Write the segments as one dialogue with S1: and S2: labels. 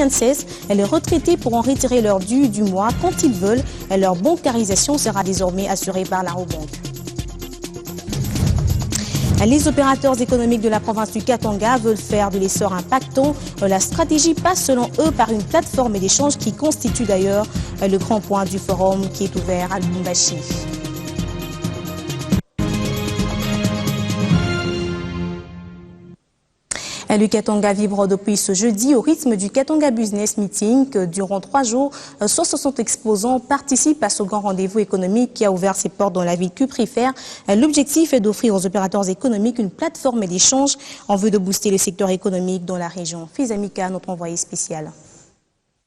S1: INSS, les retraités pourront retirer leur dû du mois quand ils veulent. Leur bancarisation sera désormais assurée par la Rabobank. Les opérateurs économiques de la province du Katanga veulent faire de l'essor impactant. La stratégie passe selon eux par une plateforme d'échange qui constitue d'ailleurs le grand point du forum qui est ouvert à Lubumbashi. Le Katanga vibre depuis ce jeudi au rythme du Katanga Business Meeting. Durant 3 jours, 160 exposants participent à ce grand rendez-vous économique qui a ouvert ses portes dans la ville cuprifère. L'objectif est d'offrir aux opérateurs économiques une plateforme d'échange en vue de booster le secteur économique dans la région. Fizamika, notre envoyé spécial.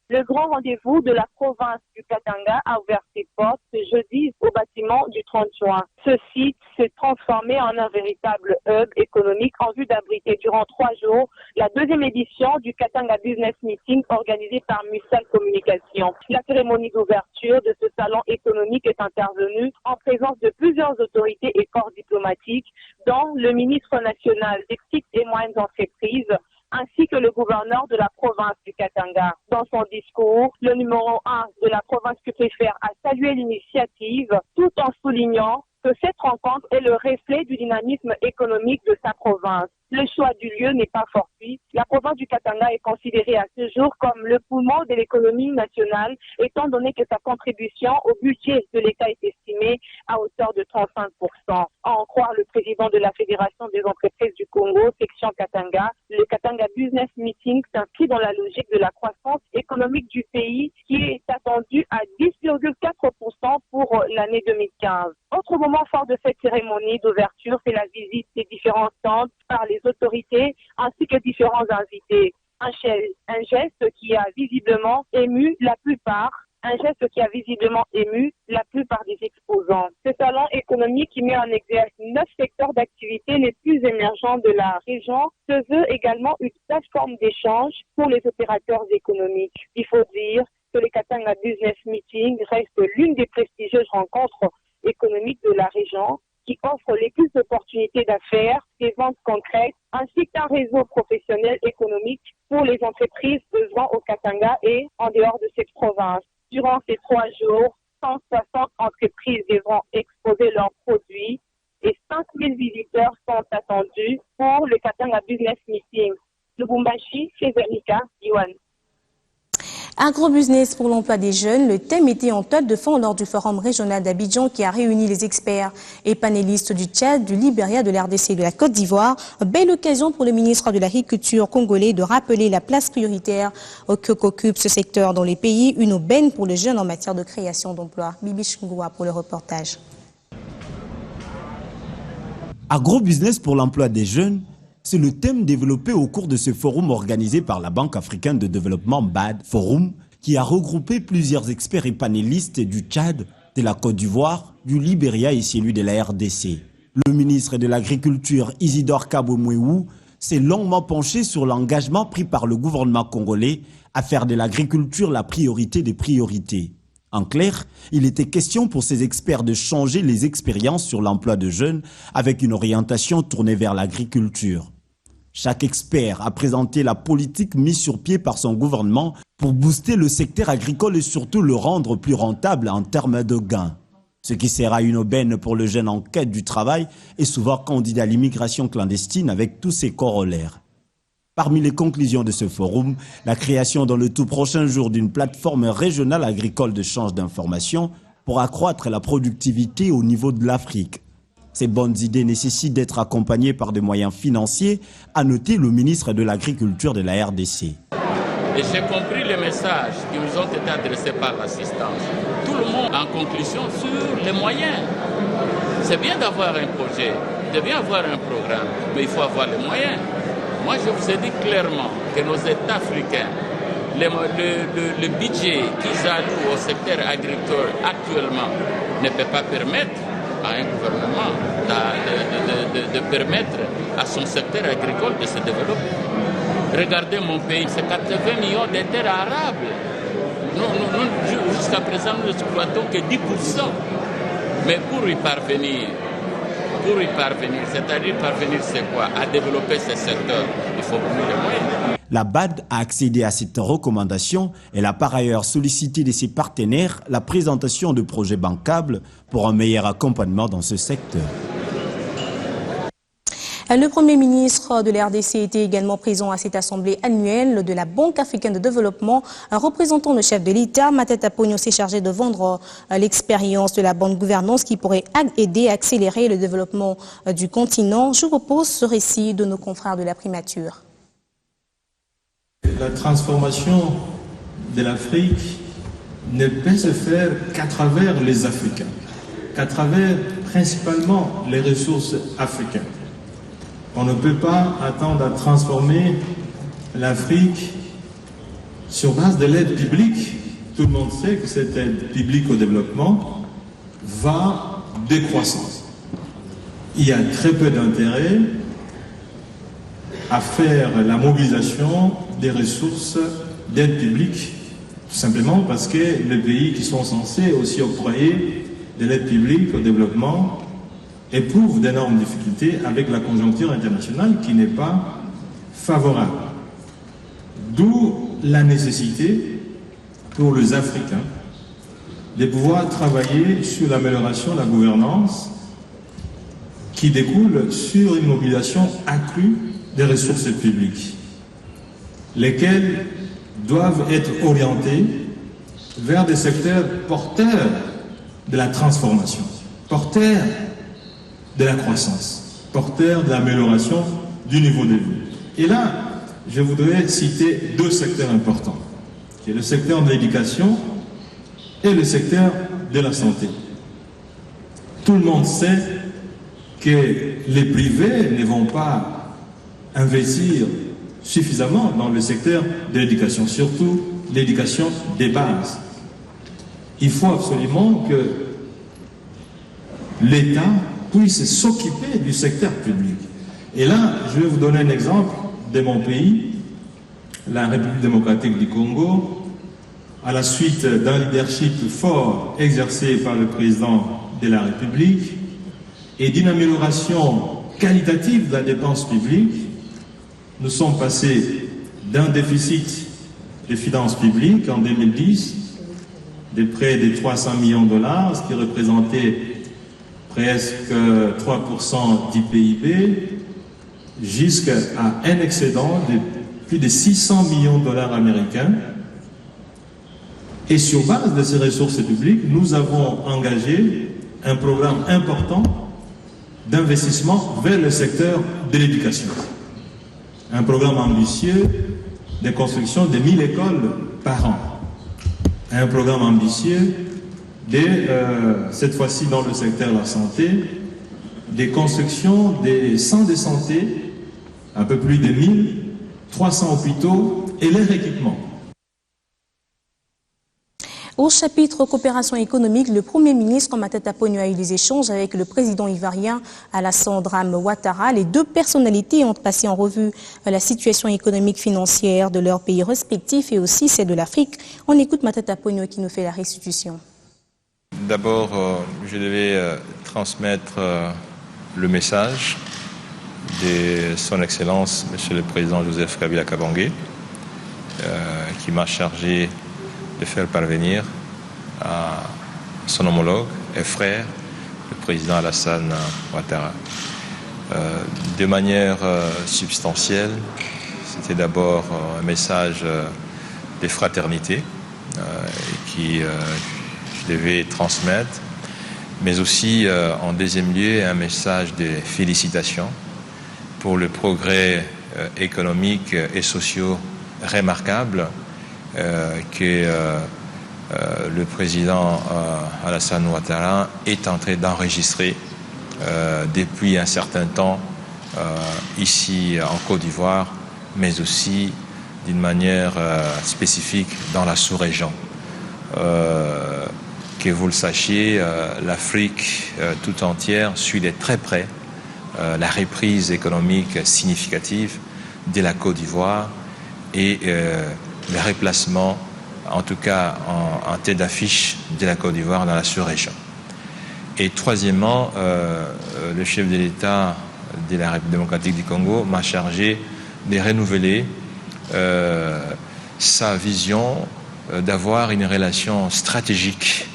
S2: Le grand rendez-vous de la province du Katanga a ouvert ses portes ce jeudi au bâtiment du 30 juin. Ce site s'est transformé en un véritable hub économique en vue d'abriter durant 3 jours la 2e édition du Katanga Business Meeting organisée par Mutual Communication. La cérémonie d'ouverture de ce salon économique est intervenue en présence de plusieurs autorités et corps diplomatiques, dont le ministre national des petites et moyennes entreprises, ainsi que le gouverneur de la province du Katanga. Dans son discours, le numéro 1 de la province cuprifère a salué l'initiative tout en soulignant que cette rencontre est le reflet du dynamisme économique de sa province. Le choix du lieu n'est pas fortuit. La province du Katanga est considérée à ce jour comme le poumon de l'économie nationale, étant donné que sa contribution au budget de l'État est estimée à hauteur de 35%. À en croire le président de la Fédération des entreprises du Congo, section Katanga, le Katanga Business Meeting s'inscrit dans la logique de la croissance économique du pays qui est attendue à 10,4% pour l'année 2015. Autre moment fort de cette cérémonie d'ouverture, c'est la visite des différents stands par les autorités ainsi que différents invités. Un geste qui a visiblement ému la plupart des exposants. Ce salon économique qui met en exergue 9 secteurs d'activité les plus émergents de la région se veut également une plateforme d'échange pour les opérateurs économiques. Il faut dire que le Katanga Business Meeting reste l'une des prestigieuses rencontres économiques de la région qui offre les plus d'opportunités d'affaires, des ventes concrètes, ainsi qu'un réseau professionnel économique pour les entreprises œuvrant au Katanga et en dehors de cette province. Durant ces 3 jours, 160 entreprises devront exposer leurs produits et 5000 visiteurs sont attendus pour le Katanga Business Meeting. Lubumbashi, chez Vernica, Yuan.
S1: Agrobusiness pour l'emploi des jeunes, le thème était en toile de fond lors du forum régional d'Abidjan qui a réuni les experts et panélistes du Tchad, du Libéria, de l'RDC et de la Côte d'Ivoire. Belle occasion pour le ministre de l'Agriculture congolais de rappeler la place prioritaire qu'occupe ce secteur dans les pays, une aubaine pour les jeunes en matière de création d'emplois. Bibi Chungoua pour le reportage.
S3: Agrobusiness pour l'emploi des jeunes, c'est le thème développé au cours de ce forum organisé par la Banque africaine de développement BAD, forum qui a regroupé plusieurs experts et panélistes du Tchad, de la Côte d'Ivoire, du Libéria et celui de la RDC. Le ministre de l'Agriculture, Isidore Kabomouéou, s'est longuement penché sur l'engagement pris par le gouvernement congolais à faire de l'agriculture la priorité des priorités. En clair, il était question pour ces experts de changer les expériences sur l'emploi de jeunes avec une orientation tournée vers l'agriculture. Chaque expert a présenté la politique mise sur pied par son gouvernement pour booster le secteur agricole et surtout le rendre plus rentable en termes de gains. Ce qui sera une aubaine pour le jeune en quête du travail et souvent candidat à l'immigration clandestine avec tous ses corollaires. Parmi les conclusions de ce forum, la création dans le tout prochain jour d'une plateforme régionale agricole de d'échange d'informations pour accroître la productivité au niveau de l'Afrique. Ces bonnes idées nécessitent d'être accompagnées par des moyens financiers, a noté le ministre de l'Agriculture de la RDC.
S4: Et j'ai compris les messages qui nous ont été adressés par l'assistance. Tout le monde en conclusion sur les moyens. C'est bien d'avoir un projet, c'est bien d'avoir un programme, mais il faut avoir les moyens. Moi, je vous ai dit clairement que nos États africains, le budget qu'ils allouent au secteur agricole actuellement ne peut pas permettre à un gouvernement de permettre à son secteur agricole de se développer. Regardez mon pays, c'est 80 millions de terres arables. Nous, jusqu'à présent, nous n'exploitons que 10%. Mais pour y parvenir, c'est-à-dire parvenir c'est quoi? À développer ce secteur, il faut beaucoup de moyens.
S3: La BAD a accédé à cette recommandation. Elle a par ailleurs sollicité de ses partenaires la présentation de projets bancables pour un meilleur accompagnement dans ce secteur.
S1: Le Premier ministre de la RDC était également présent à cette assemblée annuelle de la Banque africaine de développement. Un représentant le chef de l'État, Matata Ponyo, s'est chargé de vendre l'expérience de la bonne gouvernance qui pourrait aider à accélérer le développement du continent. Je repose ce récit de nos confrères de la primature.
S5: La transformation de l'Afrique ne peut se faire qu'à travers les Africains, qu'à travers principalement les ressources africaines. On ne peut pas attendre à transformer l'Afrique sur base de l'aide publique. Tout le monde sait que cette aide publique au développement va décroissant. Il y a très peu d'intérêt à faire la mobilisation des ressources d'aide publique, tout simplement parce que les pays qui sont censés aussi octroyer de l'aide publique au développement éprouvent d'énormes difficultés avec la conjoncture internationale qui n'est pas favorable. D'où la nécessité pour les Africains de pouvoir travailler sur l'amélioration de la gouvernance qui découle sur une mobilisation accrue des ressources publiques, lesquelles doivent être orientées vers des secteurs porteurs de la transformation, porteurs de la croissance, porteur de l'amélioration du niveau de vie. Et là, je voudrais citer deux secteurs importants, qui est le secteur de l'éducation et le secteur de la santé. Tout le monde sait que les privés ne vont pas investir suffisamment dans le secteur de l'éducation, surtout l'éducation des bases. Il faut absolument que l'État puisse s'occuper du secteur public. Et là, je vais vous donner un exemple de mon pays, la République démocratique du Congo, à la suite d'un leadership fort exercé par le président de la République et d'une amélioration qualitative de la dépense publique. Nous sommes passés d'un déficit de finances publiques en 2010 de près de 300 millions de dollars, ce qui représentait presque 3% du PIB, jusqu'à un excédent de plus de 600 millions de dollars américains. Et sur base de ces ressources publiques, nous avons engagé un programme important d'investissement vers le secteur de l'éducation. Un programme ambitieux de construction de 1000 écoles par an. Un programme ambitieux cette fois-ci dans le secteur de la santé, des constructions des centres de santé, un peu plus de 1300 hôpitaux et leurs équipements.
S1: Au chapitre coopération économique, le Premier ministre Matata Ponyo a eu des échanges avec le président ivoirien Alassane Dramane Ouattara. Les deux personnalités ont passé en revue la situation économique financière de leurs pays respectifs et aussi celle de l'Afrique. On écoute Matata Ponyo qui nous fait la restitution.
S6: D'abord, je devais transmettre le message de son Excellence, Monsieur le Président Joseph Kabila Kabange, qui m'a chargé de faire parvenir à son homologue et frère, le président Alassane Ouattara. De manière substantielle, c'était d'abord un message de fraternité qui je devais transmettre, mais aussi en deuxième lieu un message de félicitations pour le progrès économique et social remarquable que le président Alassane Ouattara est en train d'enregistrer depuis un certain temps ici en Côte d'Ivoire, mais aussi d'une manière spécifique dans la sous-région. Que vous le sachiez, l'Afrique tout entière suit de très près la reprise économique significative de la Côte d'Ivoire et le replacement, en tout cas en tête d'affiche de la Côte d'Ivoire dans la sous-région. Et troisièmement, le chef de l'État de la République démocratique du Congo m'a chargé de renouveler sa vision d'avoir une relation stratégique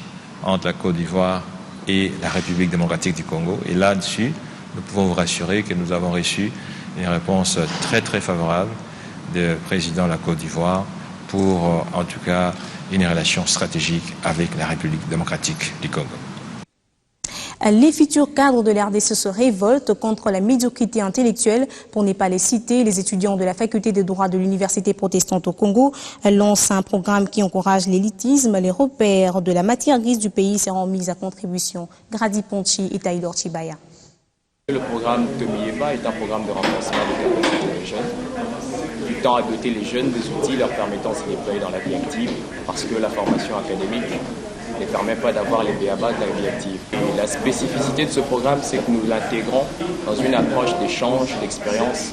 S6: entre la Côte d'Ivoire et la République démocratique du Congo. Et là-dessus, nous pouvons vous rassurer que nous avons reçu une réponse très très favorable du président de la Côte d'Ivoire pour, en tout cas, une relation stratégique avec la République démocratique du Congo.
S1: Les futurs cadres de l'RDC se révoltent contre la médiocrité intellectuelle. Pour ne pas les citer, les étudiants de la faculté de droit de l'Université protestante au Congo lancent un programme qui encourage l'élitisme. Les repères de la matière grise du pays seront mis à contribution. Grady Ponchi et Taylor Chibaya.
S7: Le programme Tomieba est un programme de renforcement des capacités des jeunes. Il tend à doter les jeunes des outils leur permettant de se déployer dans la vie active parce que la formation académique ne permet pas d'avoir les b.a.-ba de la vie active. Et la spécificité de ce programme, c'est que nous l'intégrons dans une approche d'échange, d'expérience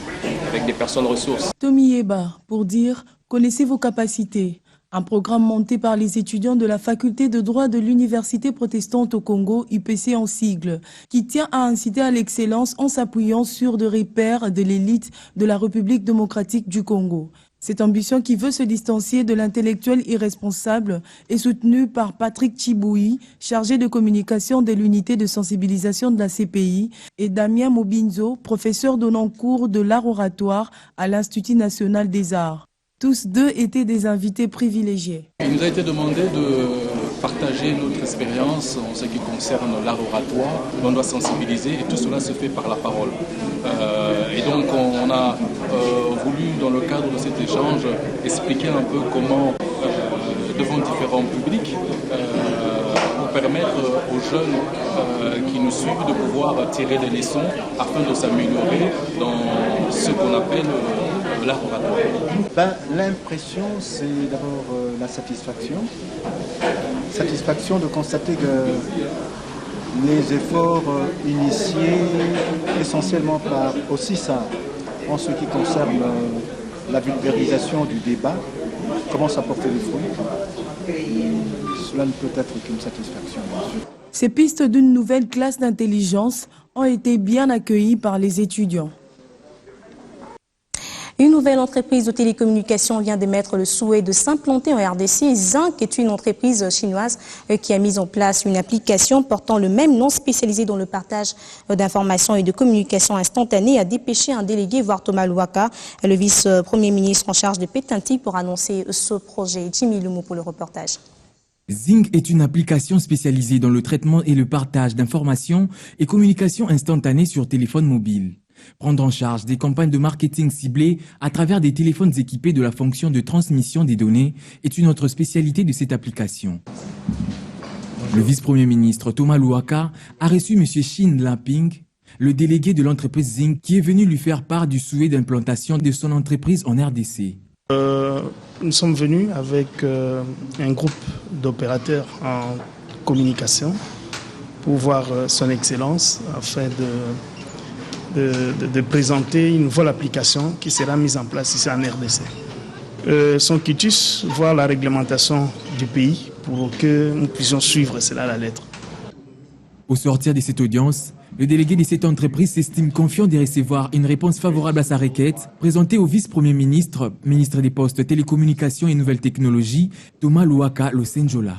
S7: avec des personnes ressources.
S8: Tomieba, pour dire « Connaissez vos capacités ». Un programme monté par les étudiants de la faculté de droit de l'Université protestante au Congo, UPC en sigle, qui tient à inciter à l'excellence en s'appuyant sur des repères de l'élite de la République démocratique du Congo. Cette ambition qui veut se distancier de l'intellectuel irresponsable est soutenue par Patrick Chiboui, chargé de communication de l'unité de sensibilisation de la CPI, et Damien Mobinzo, professeur donnant cours de l'art oratoire à l'Institut national des arts. Tous deux étaient des invités privilégiés.
S9: Il nous a été demandé de partager notre expérience en ce qui concerne l'art oratoire. On doit sensibiliser et tout cela se fait par la parole. Et donc on a voulu, dans le cadre de cet échange, expliquer un peu comment, devant différents publics, permettre aux jeunes qui nous suivent de pouvoir tirer des leçons afin de s'améliorer dans ce qu'on appelle l'art oratoire.
S10: L'impression, c'est d'abord la satisfaction. Satisfaction de constater que les efforts initiés essentiellement par aussi ça, en ce qui concerne la vulgarisation du débat, commencent à porter des fruits. Cela ne peut être qu'une satisfaction.
S8: Ces pistes d'une nouvelle classe d'intelligence ont été bien accueillies par les étudiants.
S1: Une nouvelle entreprise de télécommunications vient d'émettre le souhait de s'implanter en RDC. Zinc est une entreprise chinoise qui a mis en place une application portant le même nom, spécialisée dans le partage d'informations et de communications instantanées, a dépêché un délégué, voire Thomas Louaka, le vice-premier ministre en charge de Pétanti, pour annoncer ce projet. Jimmy Lumou pour le reportage.
S11: Zinc est une application spécialisée dans le traitement et le partage d'informations et communications instantanées sur téléphone mobile. Prendre en charge des campagnes de marketing ciblées à travers des téléphones équipés de la fonction de transmission des données est une autre spécialité de cette application. Le vice-premier ministre Thomas Louaka a reçu M. Shin Laping, le délégué de l'entreprise Zinc, qui est venu lui faire part du souhait d'implantation de son entreprise en RDC.
S12: Nous sommes venus avec un groupe d'opérateurs en communication pour voir son excellence afin de présenter une nouvelle application qui sera mise en place ici en RDC. Son quitus, voir la réglementation du pays pour que nous puissions suivre cela à la lettre.
S11: Au sortir de cette audience, le délégué de cette entreprise s'estime confiant de recevoir une réponse favorable à sa requête, présentée au vice-premier ministre, ministre des Postes, Télécommunications et Nouvelles Technologies, Thomas Louaka Losenjola.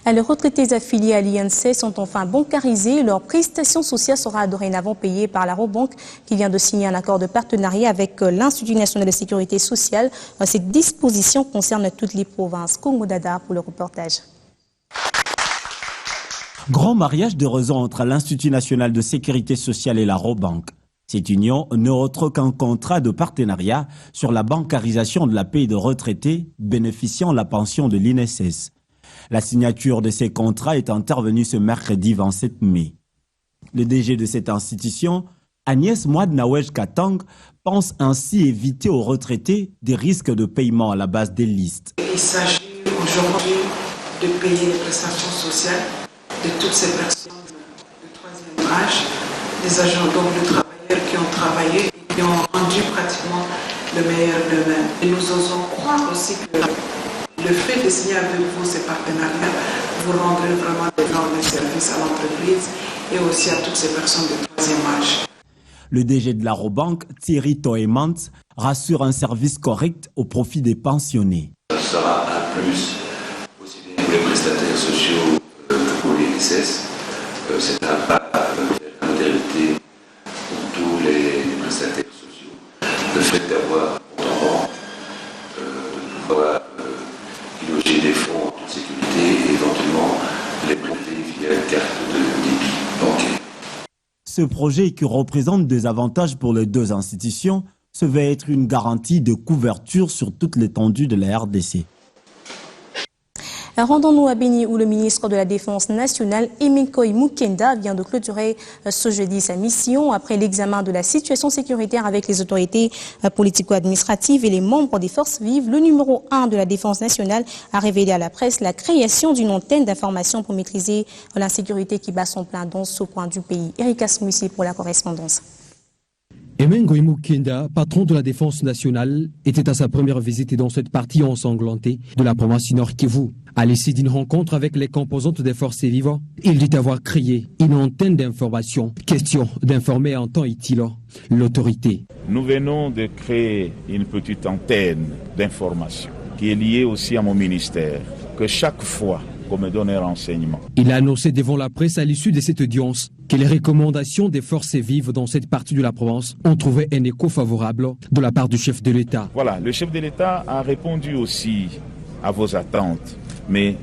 S1: Les retraités affiliés à l'INC sont enfin bancarisés. Leur prestation sociale sera dorénavant payée par la Robank, qui vient de signer un accord de partenariat avec l'Institut national de sécurité sociale. Cette disposition concerne toutes les provinces. Congo Dada pour le reportage.
S3: Grand mariage de raison entre l'Institut national de sécurité sociale et la Robank. Cette union n'est autre qu'un contrat de partenariat sur la bancarisation de la paie de retraités bénéficiant de la pension de l'INSS. La signature de ces contrats est intervenue ce mercredi 27 mai. Le DG de cette institution, Agnès Mouad-Nawej Katang, pense ainsi éviter aux retraités des risques de paiement à la base des listes.
S13: Il s'agit aujourd'hui de payer les prestations sociales de toutes ces personnes de troisième âge, des agents donc de travailleurs qui ont travaillé et qui ont rendu pratiquement le meilleur d'eux-mêmes. Et nous osons croire aussi que le fait de signer avec vous ces partenariats vous rendrez vraiment d'énormes services à l'entreprise et aussi à toutes ces personnes de troisième âge.
S3: Le DG de l'Arobank, Thierry Toemans, rassure un service correct au profit des pensionnés.
S14: Ce sera un plus aussi bien pour les prestataires sociaux que pour les RSS. C'est un pas de modernité pour tous les prestataires sociaux. Le fait d'avoir autant de pouvoir loger des fonds en toute sécurité et éventuellement les prêter via une carte de débit bancaire.
S3: Ce projet qui représente des avantages pour les deux institutions se veut être une garantie de couverture sur toute l'étendue de la RDC.
S1: Rendons-nous à Béni où le ministre de la Défense nationale, Emikoy Mukenda, vient de clôturer ce jeudi sa mission après l'examen de la situation sécuritaire avec les autorités politico-administratives et les membres des forces vives. Le numéro 1 de la Défense nationale a révélé à la presse la création d'une antenne d'information pour maîtriser l'insécurité qui bat son plein dans ce coin du pays. Erika Smoussi pour la correspondance.
S15: Emikoy Mukenda, patron de la Défense nationale, était à sa première visite dans cette partie ensanglantée de la province du Nord Kivu. À l'issue d'une rencontre avec les composantes des forces vives, il dit avoir créé une antenne d'information. Question d'informer en temps utile l'autorité.
S16: Nous venons de créer une petite antenne d'information qui est liée aussi à mon ministère, que chaque fois qu'on me donne un renseignement.
S15: Il a annoncé devant la presse à l'issue de cette audience que les recommandations des forces vives dans cette partie de la province ont trouvé un écho favorable de la part du chef de l'État.
S16: Voilà, le chef de l'État a répondu aussi à vos attentes, mais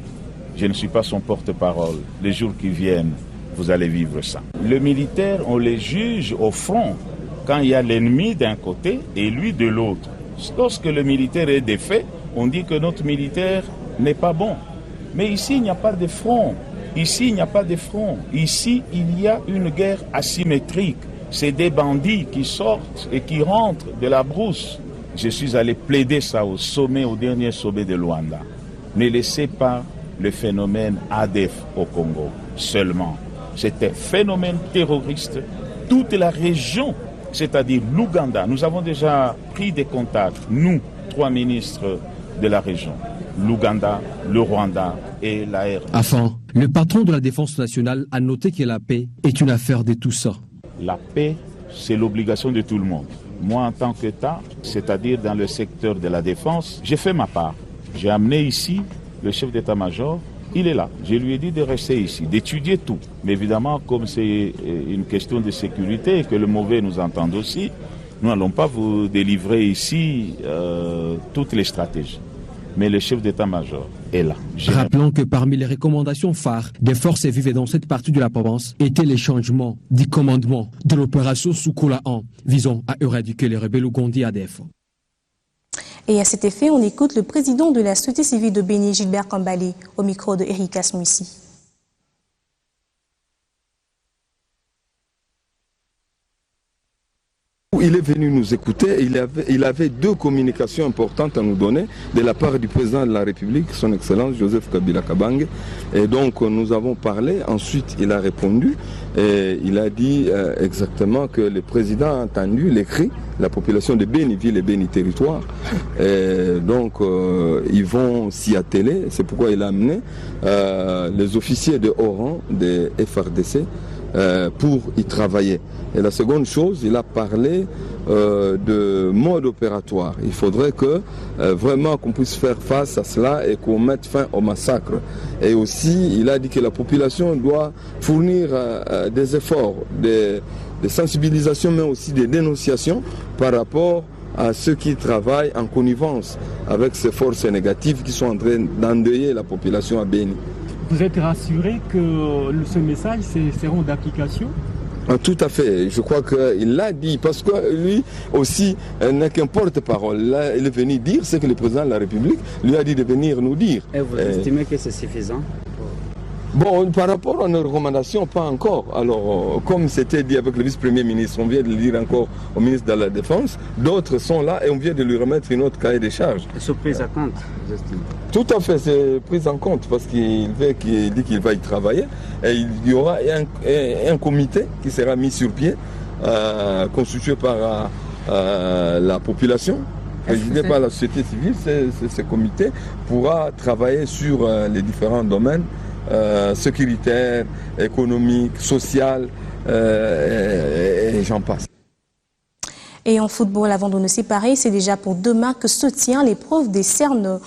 S16: je ne suis pas son porte-parole. Les jours qui viennent, vous allez vivre ça. Le militaire, on les juge au front quand il y a l'ennemi d'un côté et lui de l'autre. Lorsque le militaire est défait, on dit que notre militaire n'est pas bon. Mais ici, il n'y a pas de front. Ici, il n'y a pas de front. Ici, il y a une guerre asymétrique. C'est des bandits qui sortent et qui rentrent de la brousse. Je suis allé plaider ça au dernier sommet de Luanda. Ne laissez pas le phénomène ADF au Congo seulement. C'est un phénomène terroriste. Toute la région, c'est-à-dire l'Ouganda, nous avons déjà pris des contacts, nous, 3 ministres de la région. L'Ouganda, le Rwanda et la RDC.
S15: Enfin, le patron de la Défense nationale a noté que la paix est une affaire de tous.
S16: La paix, c'est l'obligation de tout le monde. Moi, en tant qu'État, c'est-à-dire dans le secteur de la défense, j'ai fait ma part. J'ai amené ici le chef d'état-major, il est là. Je lui ai dit de rester ici, d'étudier tout. Mais évidemment, comme c'est une question de sécurité et que le mauvais nous entende aussi, nous n'allons pas vous délivrer ici toutes les stratégies. Mais le chef d'état-major est là.
S15: Rappelons que parmi les recommandations phares des forces vives dans cette partie de la province étaient les changements du commandement de l'opération Soukoula 1 visant à éradiquer les rebelles ougandais ADF.
S1: Et à cet effet, on écoute le président de la société civile de Béni, Gilbert Kambale, au micro de Erika Smoussi.
S17: Il est venu nous écouter, il avait 2 communications importantes à nous donner de la part du président de la République, son Excellence Joseph Kabila Kabange. Et donc nous avons parlé, ensuite il a répondu et il a dit exactement que le président a entendu les cris, la population de Béniville et Béni Territoire. Et donc ils vont s'y atteler, c'est pourquoi il a amené les officiers de haut rang des FRDC pour y travailler. Et la seconde chose, il a parlé de mode opératoire. Il faudrait que vraiment qu'on puisse faire face à cela et qu'on mette fin au massacre. Et aussi, il a dit que la population doit fournir des efforts, de sensibilisation, mais aussi des dénonciations par rapport à ceux qui travaillent en connivence avec ces forces négatives qui sont en train d'endeuiller la population à Béni.
S18: Vous êtes rassuré que ce message seront d'application ?
S17: Tout à fait, je crois qu'il l'a dit, parce que lui aussi n'est qu'un porte-parole. Là, il est venu dire ce que le président de la République lui a dit de venir nous dire.
S18: Et vous estimez que c'est suffisant ?
S17: Bon, par rapport à nos recommandations, pas encore. Alors, comme c'était dit avec le vice-premier ministre, on vient de le dire encore au ministre de la Défense, d'autres sont là et on vient de lui remettre une autre cahier des charges.
S18: C'est prise en compte, vous estimez ?
S17: Tout à fait, c'est prise en compte parce qu'il dit qu'il va y travailler et il y aura un comité qui sera mis sur pied, constitué par la population, présidé par la société civile. Ce comité pourra travailler sur les différents domaines sécuritaire, économique, social, et j'en passe.
S1: Et en football, avant de nous séparer, c'est déjà pour demain que se tient l'épreuve des cernes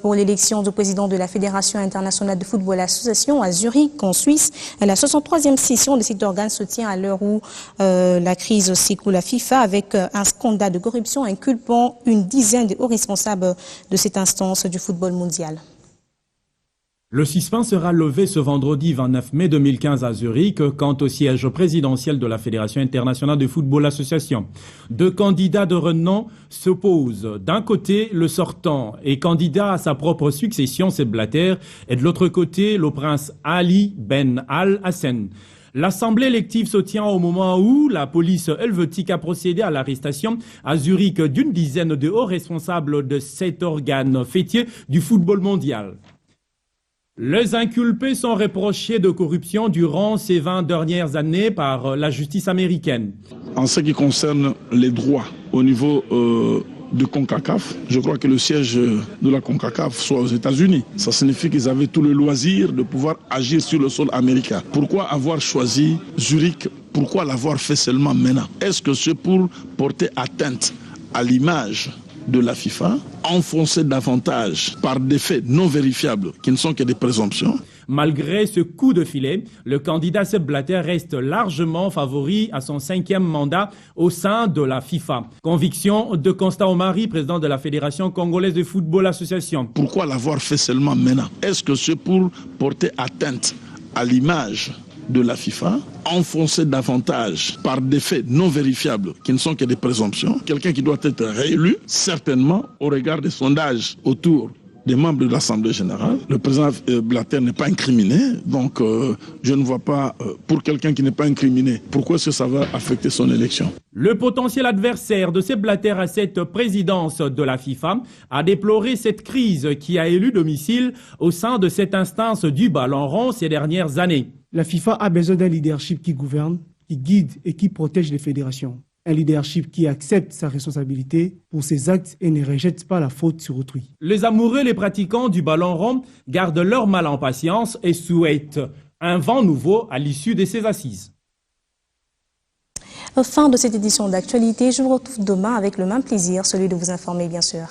S1: pour l'élection du président de la Fédération internationale de football association à Zurich, en Suisse. La 63e session de cet organe se tient à l'heure où la crise secoue la FIFA avec un scandale de corruption inculpant une dizaine de hauts responsables de cette instance du football mondial.
S19: Le suspens sera levé ce vendredi 29 mai 2015 à Zurich quant au siège présidentiel de la Fédération internationale de football association. Deux candidats de renom s'opposent. D'un côté, le sortant et candidat à sa propre succession, Sepp Blatter, et de l'autre côté, le prince Ali Ben Al-Hassan. L'assemblée élective se tient au moment où la police helvétique a procédé à l'arrestation à Zurich d'une dizaine de hauts responsables de cet organe fêtier du football mondial. Les inculpés sont reprochés de corruption durant ces 20 dernières années par la justice américaine.
S12: En ce qui concerne les droits au niveau de CONCACAF, je crois que le siège de la CONCACAF soit aux États-Unis. Ça signifie qu'ils avaient tout le loisir de pouvoir agir sur le sol américain. Pourquoi avoir choisi Zurich? Pourquoi l'avoir fait seulement maintenant? Est-ce que c'est pour porter atteinte à l'image de la FIFA, enfoncer davantage par des faits non vérifiables qui ne sont que des présomptions?
S19: Malgré ce coup de filet, le candidat Sepp Blatter reste largement favori à son 5e mandat au sein de la FIFA. Conviction de Constant Omari, président de la Fédération congolaise de football association.
S12: Pourquoi l'avoir fait seulement maintenant? Est-ce que c'est pour porter atteinte à l'image de la FIFA, enfoncer davantage par des faits non vérifiables qui ne sont que des présomptions? Quelqu'un qui doit être réélu, certainement, au regard des sondages autour des membres de l'Assemblée générale. Le président Blatter n'est pas incriminé, donc je ne vois pas, pour quelqu'un qui n'est pas incriminé, pourquoi est-ce que ça va affecter son élection?
S19: Le potentiel adversaire de Sepp Blatter à cette présidence de la FIFA a déploré cette crise qui a élu domicile au sein de cette instance du ballon rond ces dernières années.
S18: La FIFA a besoin d'un leadership qui gouverne, qui guide et qui protège les fédérations. Un leadership qui accepte sa responsabilité pour ses actes et ne rejette pas la faute sur autrui.
S19: Les amoureux, les pratiquants du ballon rond gardent leur mal en patience et souhaitent un vent nouveau à l'issue de ces assises.
S1: Fin de cette édition d'actualité. Je vous retrouve demain avec le même plaisir, celui de vous informer bien sûr.